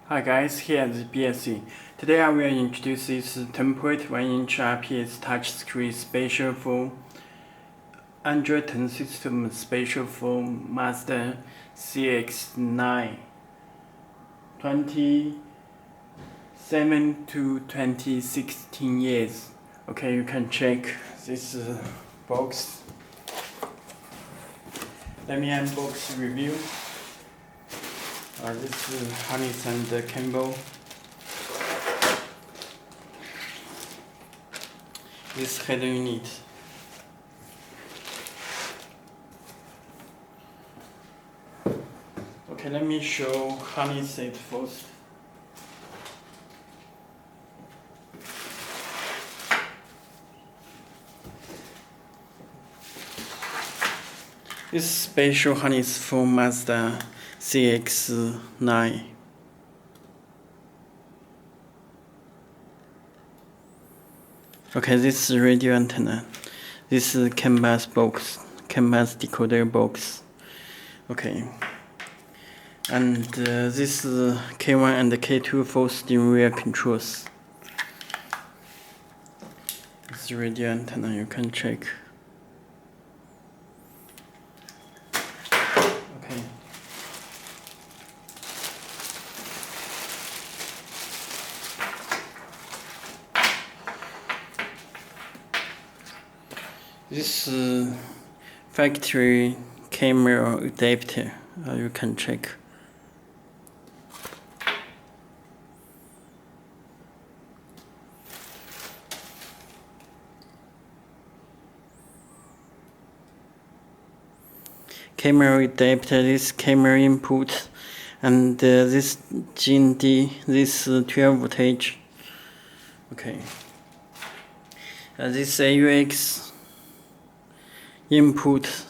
Hi guys, here is Belsee. Today I will introduce this 10.1 inch IPS touchscreen spatial phone Android 10 system spatial phone Mazda CX-9 27 to 2016 years. Okay, you can check this box. Let me unbox review. This is Harness and Campbell. This head unit. Okay, let me show harness it first. This special harness for Mazda CX-9. Okay, this is radio antenna. This is canvas box, canvas decoder box. Okay, and this is K1 and K2 for steering wheel controls. This is radio antenna. You can check. Okay. This factory camera adapter, you can check. Camera adapter, this camera input, and this GND, this 12 voltage. Okay. This AUX input,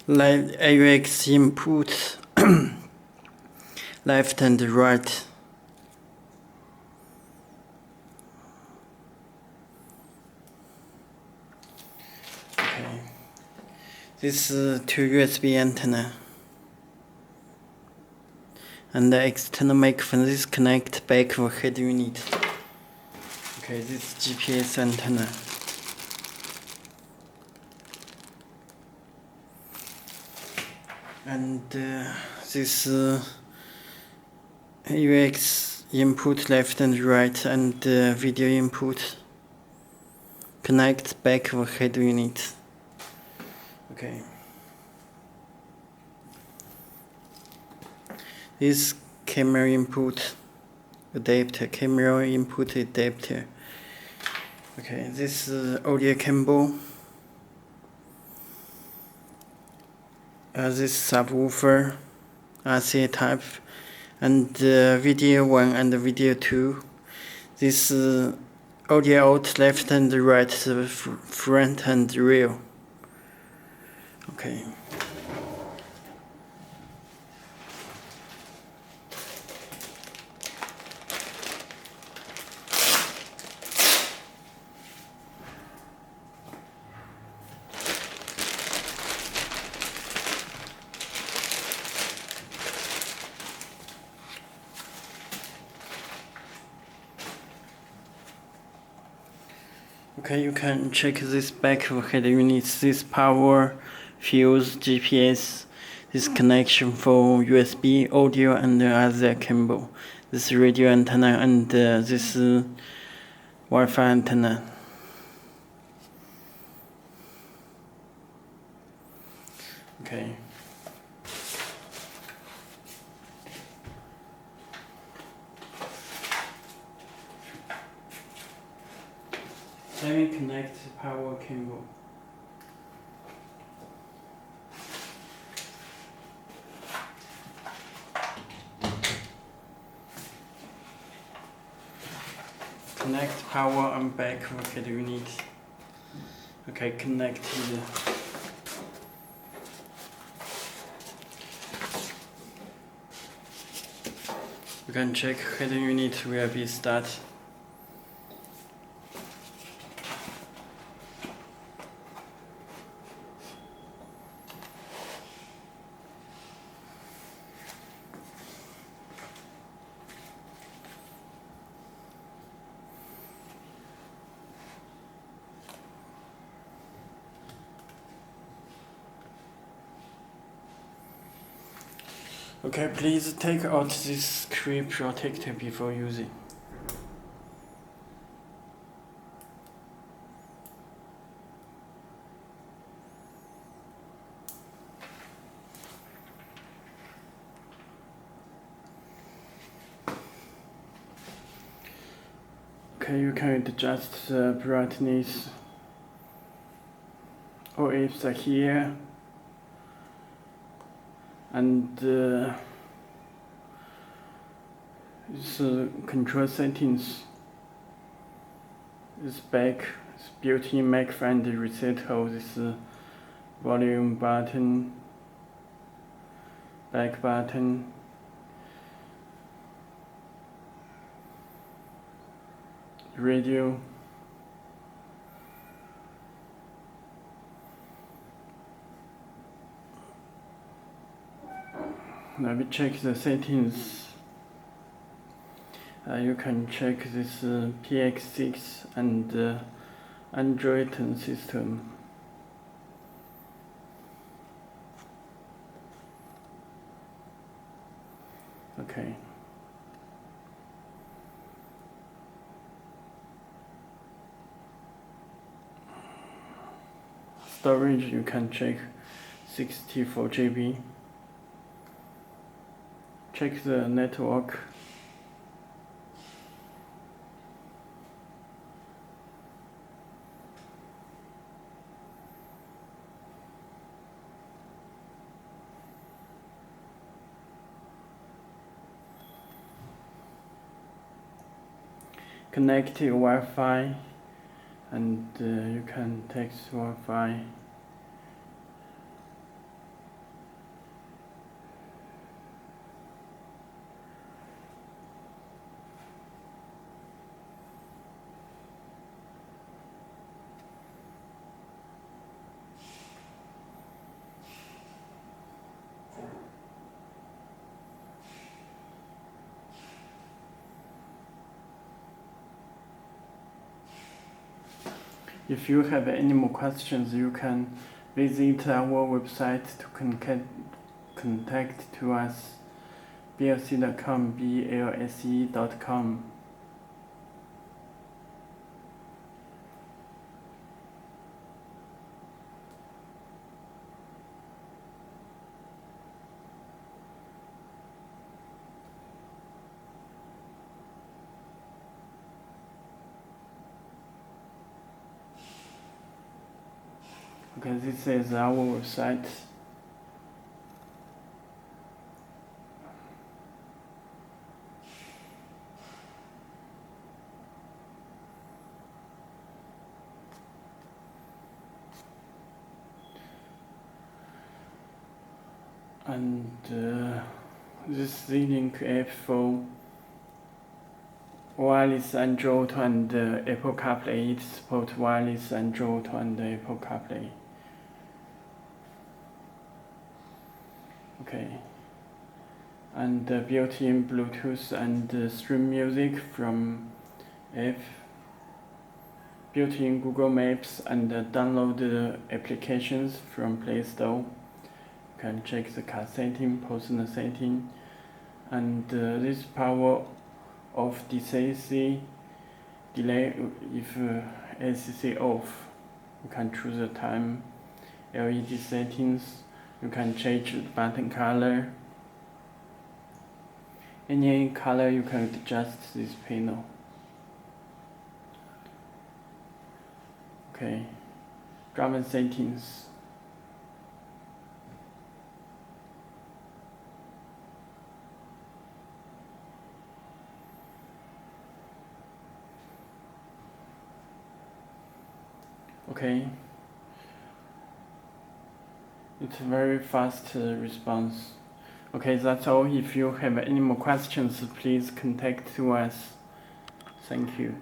AUX input, left and right. Okay. This is two USB antenna. And the external microphone, this connect back of head unit. Okay, this GPS antenna. And this AUX input left and right, and video input connect back of head unit. Okay. This camera input adapter, camera input adapter. Okay, this is audio cable. This subwoofer, RCA type, and video 1 and video 2. This audio out left and right, front and rear. Okay. Okay, you can check this back of head units, this power, fuse, GPS, this connection for USB, audio, and other cable. This radio antenna, and this Wi-Fi antenna. Okay. Let me connect the power cable. Connect power and back of head unit. Okay, connected. You can check head unit will be start. Okay, please take out this screen protector before using. Okay, you can adjust the brightness. Or if they're here, and this control settings is back. It's built-in Mac-friendly reset hole. This volume button, back button, radio. Let me check the settings. You can check this PX6 and Android system. Okay. Storage, you can check 64 GB. Check the network. Connect to Wi-Fi, and you can text Wi-Fi. If you have any more questions, you can visit our website to contact to us, belsee.com, blse.com. Okay, this is our website. And this is the link app for wireless Android and Apple CarPlay. It supports wireless Android and Apple CarPlay. Okay. And built-in Bluetooth and stream music from app. Built-in Google Maps and download the applications from Play Store. You can check the car setting, personal setting, and this power of DCC delay if ACC off. You can choose the time, LED settings. You can change the button color. Any color you can adjust this panel. Okay, driver settings. Okay, it's a very fast response. Okay, that's all. If you have any more questions, please contact to us. Thank you.